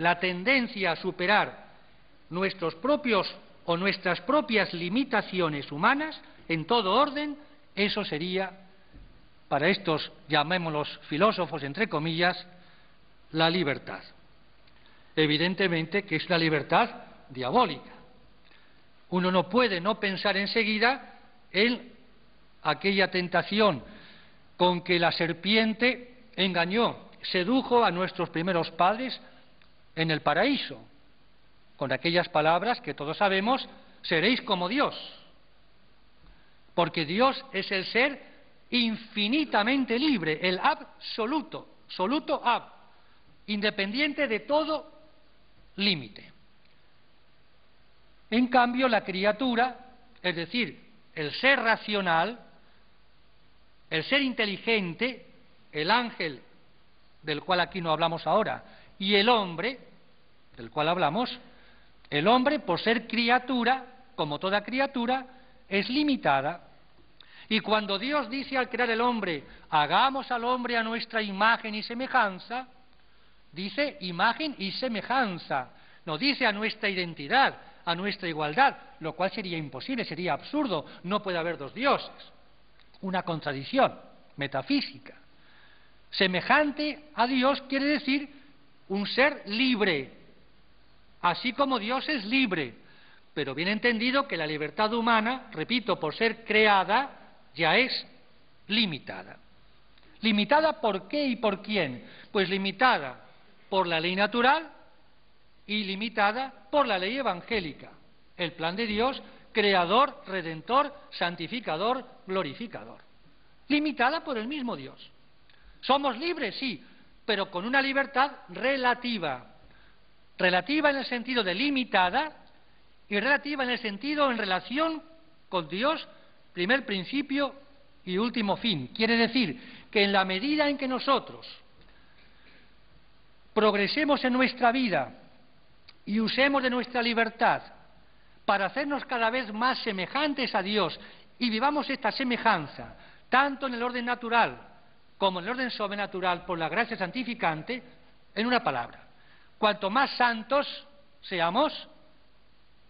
la tendencia a superar nuestros propios o nuestras propias limitaciones humanas en todo orden, eso sería, para estos, llamémoslos filósofos entre comillas, la libertad. Evidentemente que es una libertad diabólica. Uno no puede no pensar enseguida en aquella tentación con que la serpiente engañó, sedujo a nuestros primeros padres en el paraíso, con aquellas palabras que todos sabemos: seréis como Dios, porque Dios es el ser infinitamente libre, el absoluto, soluto ab, independiente de todo límite. En cambio, la criatura, es decir, el ser racional, el ser inteligente, el ángel, del cual aquí no hablamos ahora, y el hombre, del cual hablamos, el hombre, por ser criatura, como toda criatura, es limitada. Y cuando Dios dice al crear el hombre, hagamos al hombre a nuestra imagen y semejanza, dice imagen y semejanza, no dice a nuestra identidad, a nuestra igualdad, lo cual sería imposible, sería absurdo, no puede haber dos dioses, una contradicción metafísica. Semejante a Dios quiere decir un ser libre, así como Dios es libre, pero bien entendido que la libertad humana, repito, por ser creada, ya es limitada. ¿Limitada por qué y por quién? Pues limitada por la ley natural y limitada por la ley evangélica, el plan de Dios, creador, redentor, santificador, glorificador. Limitada por el mismo Dios. Somos libres, sí, pero con una libertad relativa. Relativa en el sentido de limitada y relativa en el sentido en relación con Dios, primer principio y último fin. Quiere decir que en la medida en que nosotros progresemos en nuestra vida y usemos de nuestra libertad para hacernos cada vez más semejantes a Dios y vivamos esta semejanza, tanto en el orden natural como en el orden sobrenatural por la gracia santificante, en una palabra, cuanto más santos seamos,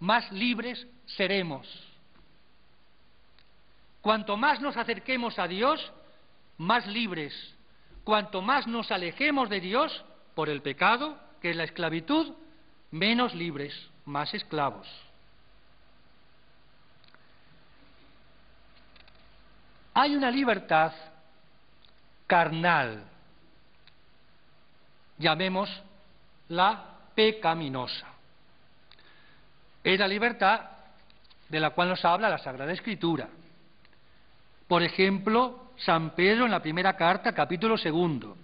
más libres seremos. Cuanto más nos acerquemos a Dios, más libres. Cuanto más nos alejemos de Dios por el pecado, que es la esclavitud, menos libres, más esclavos. Hay una libertad carnal, llamémosla pecaminosa. Es la libertad de la cual nos habla la Sagrada Escritura. Por ejemplo, San Pedro en la primera carta, capítulo 2,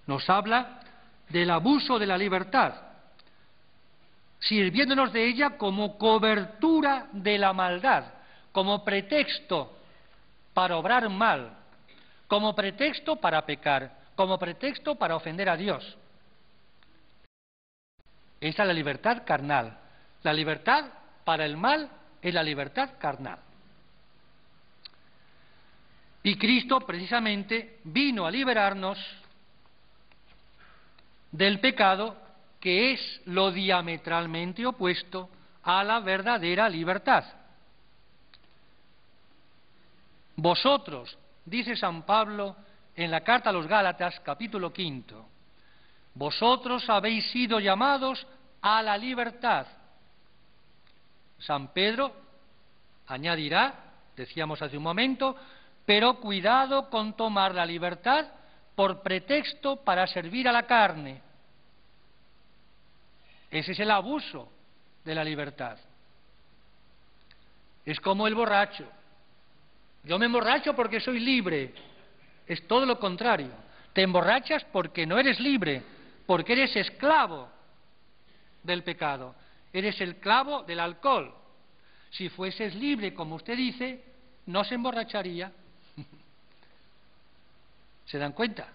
nos habla del abuso de la libertad, sirviéndonos de ella como cobertura de la maldad, como pretexto para obrar mal, como pretexto para pecar, como pretexto para ofender a Dios. Esa es la libertad carnal. La libertad para el mal es la libertad carnal. Y Cristo precisamente vino a liberarnos del pecado, que es lo diametralmente opuesto a la verdadera libertad. Vosotros, dice San Pablo en la carta a los Gálatas, capítulo 5, vosotros habéis sido llamados a la libertad. San Pedro añadirá, decíamos hace un momento, pero cuidado con tomar la libertad por pretexto para servir a la carne. Ese es el abuso de la libertad. Es como el borracho. Yo me emborracho porque soy libre. Es todo lo contrario. Te emborrachas porque no eres libre, porque eres esclavo del pecado. Eres esclavo del alcohol. Si fueses libre, como usted dice, no se emborracharía. ¿Se dan cuenta?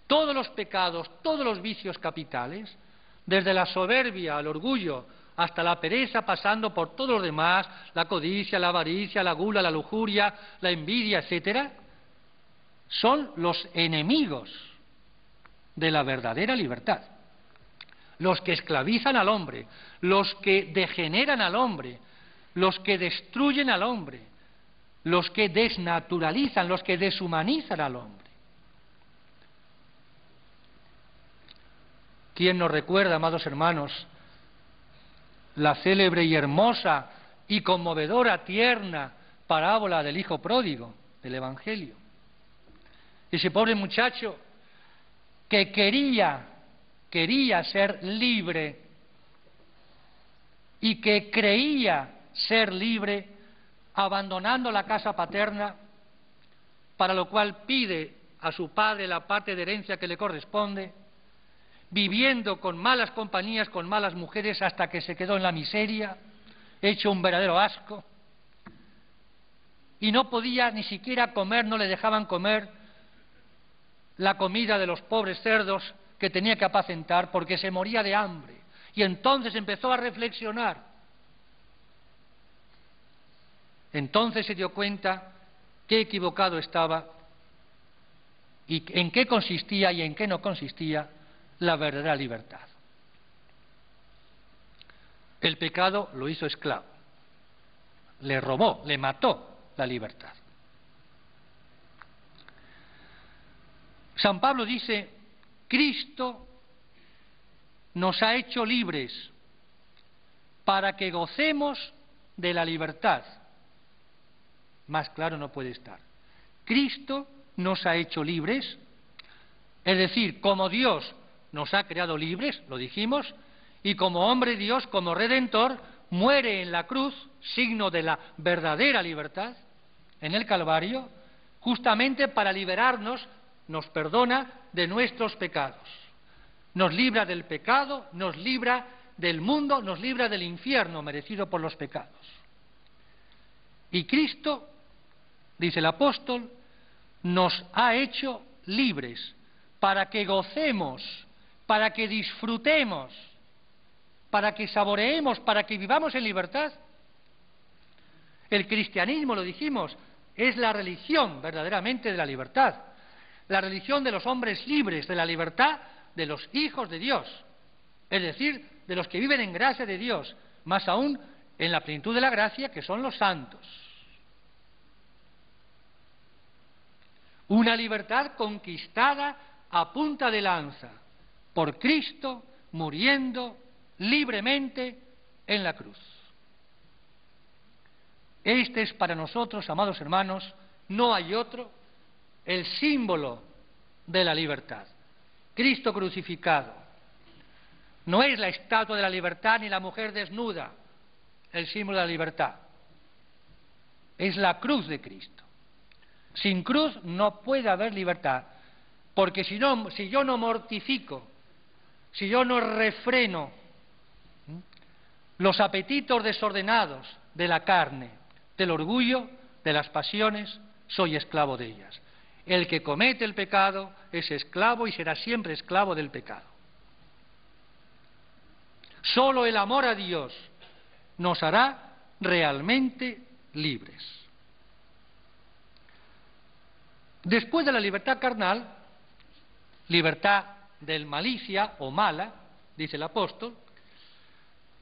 Todos los pecados, todos los vicios capitales, desde la soberbia al orgullo hasta la pereza, pasando por todos los demás, la codicia, la avaricia, la gula, la lujuria, la envidia, etcétera, son los enemigos de la verdadera libertad. los que esclavizan al hombre, los que degeneran al hombre, los que destruyen al hombre, los que desnaturalizan, los que deshumanizan al hombre. ¿Quién nos recuerda, amados hermanos, la célebre y hermosa y conmovedora, tierna parábola del hijo pródigo del Evangelio? Ese pobre muchacho que quería ser libre y que creía ser libre abandonando la casa paterna, para lo cual pide a su padre la parte de herencia que le corresponde, viviendo con malas compañías, con malas mujeres, hasta que se quedó en la miseria, hecho un verdadero asco, y no podía ni siquiera comer, no le dejaban comer la comida de los pobres cerdos que tenía que apacentar porque se moría de hambre. Y entonces empezó a reflexionar. Entonces se dio cuenta qué equivocado estaba y en qué consistía y en qué no consistía la verdadera libertad. El pecado lo hizo esclavo, le robó, le mató la libertad. San Pablo dice: Cristo nos ha hecho libres para que gocemos de la libertad. Más claro no puede estar. Cristo nos ha hecho libres, es decir, como Dios nos ha creado libres, lo dijimos, y como hombre Dios, como Redentor, muere en la cruz, signo de la verdadera libertad, en el Calvario, justamente para liberarnos, nos perdona de nuestros pecados. Nos libra del pecado, nos libra del mundo, nos libra del infierno merecido por los pecados. Y Cristo, dice el apóstol, nos ha hecho libres para que gocemos, para que disfrutemos, para que saboreemos, para que vivamos en libertad. El cristianismo, lo dijimos, es la religión verdaderamente de la libertad, la religión de los hombres libres, de la libertad de los hijos de Dios, es decir, de los que viven en gracia de Dios, más aún en la plenitud de la gracia, que son los santos. Una libertad conquistada a punta de lanza por Cristo, muriendo libremente en la cruz. Este es para nosotros, amados hermanos, no hay otro, el símbolo de la libertad. Cristo crucificado. No es la estatua de la libertad ni la mujer desnuda el símbolo de la libertad. Es la cruz de Cristo. Sin cruz no puede haber libertad, porque si yo no mortifico, si yo no refreno los apetitos desordenados de la carne, del orgullo, de las pasiones, soy esclavo de ellas. El que comete el pecado es esclavo y será siempre esclavo del pecado. Solo el amor a Dios nos hará realmente libres. Después de la libertad carnal, libertad del malicia o mala, dice el apóstol,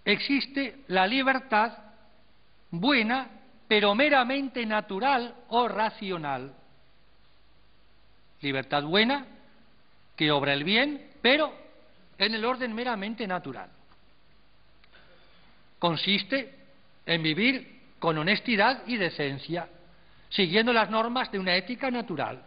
existe la libertad buena, pero meramente natural o racional. Libertad buena, que obra el bien, pero en el orden meramente natural. Consiste en vivir con honestidad y decencia, siguiendo las normas de una ética natural.